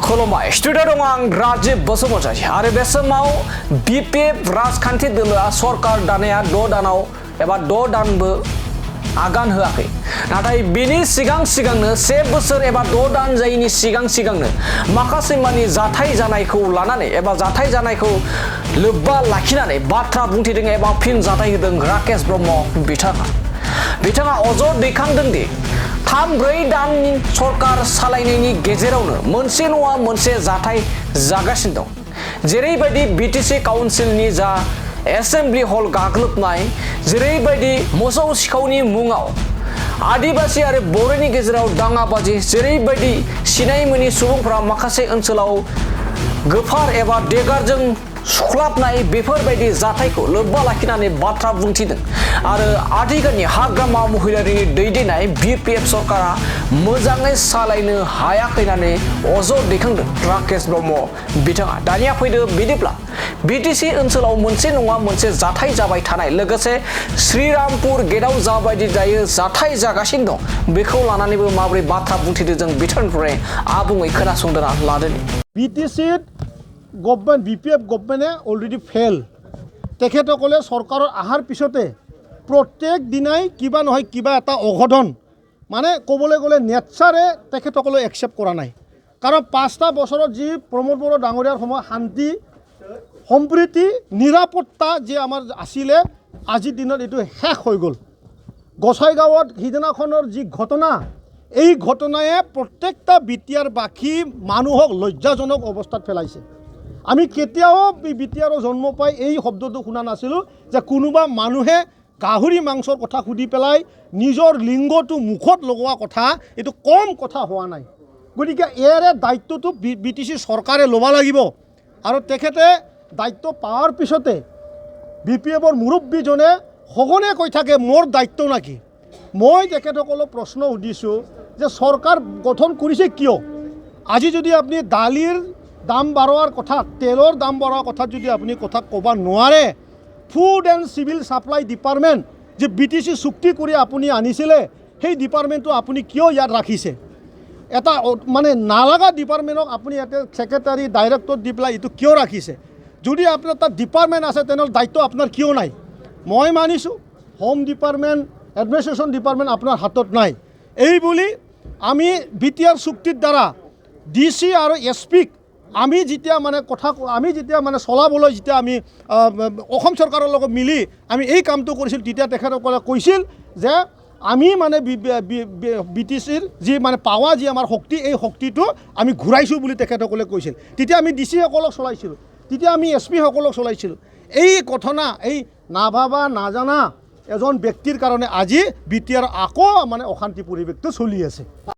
खुलुमबाय स्टुडिअ दं आं राजिब बसुमतारी आरो बे समाव बिपिएफ राजखान्थि दोलोआ सरकार दानाया 6 दानाव एबा 6 दानबो आगान होआखै नाथाय बिनि सिगांनो 1 बोसोर एबा 6 दान जायैनि सिगांनो माखासे मानि जाथाय जानायखौ लानानै एबा जाथाय जानायखौ लोब्बा लाखिनानै बाथ्रा बुंथिदों एबा फिन जाथाय होदों राकेश ब्रह्म बिथाङा अजद दैखांदों दि 3-4 दान सरकार सालायनायनि गेजेरावनो मोनसे नङा मोनसे जाथाय जागासिनो दं जेरैबायदि बिटिसि काउन्सिलनि जा एसेम्बलि हल गाग्लोबनाय जेरैबायदि मोसौ सिखावनि मुङाव आदिबासि आरो बर'नि गेजेराव दाङाबाजि जेरैबायदि सिनाय मोनि सुबुंफोरा माखासे ओनसोलाव गोफार एबा देगारजों सुख्लाबनाय बेफोरबायदि जाथायखौ लोब्बा लाखिनानै बाथ्रा बुंथिदों आरो आथिखालनि हाग्रामा महिलारिनि दैदेननाय बिपिएफ सरकारा मोजाङै सालायनो हायाखै होननानै अजद दैखांदों राकेश ब्रह्म बिथाङा दानिया फैदो बिदिब्ला बिटिसि ओनसोलाव मोनसे नङा मोनसे जाथाय जाबाय थानाय लोगोसे श्रीरामपुर गेटआव जाबायदि दायो जाथाय जागासिनो दं बेखौ लानानैबो माबोरै बाथ्रा बुंथिदों जों बिथांनिफ्राय आबुङै खोनासंदोना लादोनि बिटिसि गभर्नमेंट बिपिएफ गभर्नमेंटे अलरेडी फेल तेखेतসকলে सरकारों आहार पिछते प्रत्येक दिनाई किबा নহয় किबा एटा अघटन माने कबले गले नेचारे तेखेतসকলে एक्सेप्ट करा नाई कारण 5टा बछरत जी प्रमोद बड़ो डांगरियार समय शांति सम्प्रीति निरापत्ता जे आमार आसिले आजिर दिनत एटु शेष हो गल गसाईगाँवत सिदिनाखনৰ जी घटना এই ঘটনায়ে प्रत्येकटा बिटिआर बाकी मानुहक लज्जाजनक अवस्थात पेलाइছে আমি কেতিয়াও বিটিআৰ জন্ম পাই এই শব্দটো শুনা নাছিলোঁ যে কোনোবা মানুহে গাহৰি মাংসৰ কথা সুধি পেলাই নিজৰ লিংগটো মুখত লগোৱা কথা এটো কম কথা হোৱা নাই গতিকে এৰে দায়িত্বটো বিটিসি চৰকাৰে ল'ব লাগিব আৰু তেখেতে দায়িত্ব পাৱাৰ পিছতে বিপিএফৰ মুৰব্বীজনে সঘনে কৈ থাকে মোৰ দায়িত্ব নাকি মই তেখেতসকলক প্ৰশ্ন সুধিছোঁ যে চৰকাৰ গঠন কৰিছে কিয় আজি যদি আপুনি দালিৰ দাম বাঢ়োৱাৰ কথা তেলৰ দাম বাঢ়োৱাৰ কথা যদি আপুনি কথা ক'ব নোৱাৰে food and civil supply department যে বিটিসি চুক্তি কৰি আপুনি আনিছিলে সেই ডিপাৰ্টমেণ্টটো আপুনি কিয় ইয়াত ৰাখিছে এটা মানে নালাগা ডিপাৰ্টমেণ্টক আপুনি ইয়াতে সেক্ৰেটাৰী ডাইৰেক্টৰ দি পেলাই এইটো কিয় ৰাখিছে যদি আপোনাৰ তাত ডিপাৰ্টমেণ্ট আছে তেনেহ'লে দায়িত্ব আপোনাৰ কিয় নাই মই মানিছোঁ হোম ডিপাৰ্টমেণ্ট এডমিনিষ্ট্ৰেশ্যন ডিপাৰ্টমেণ্ট আপোনাৰ হাতত নাই এই বুলি আমি বিটিআৰ চুক্তিৰ দ্বাৰা ডিসি আৰু এছপিক আমি যেতিয়া মানে কথা আমি যেতিয়া মানে চলাবলৈ যেতিয়া আমি অসম চৰকাৰৰ লগত মিলি আমি এই কামটো কৰিছিল তেতিয়া তেখেতসকলে কৈছিল যে আমি মানে বিটিসিৰ যি মানে পাৱা যি আমাৰ শক্তি এই শক্তিটো আমি ঘূৰাইছোঁ বুলি তেখেতসকলে কৈছিল তেতিয়া আমি ডিচিসকলক চলাইছিলোঁ তেতিয়া আমি এছপিসকলক চলাইছিলোঁ এই ঘটনা এই নাভাবা নাজানা এজন ব্যক্তিৰ কাৰণে আজি বিটিআৰ আকৌ মানে অশান্তি পৰিৱেশটো চলি আছে।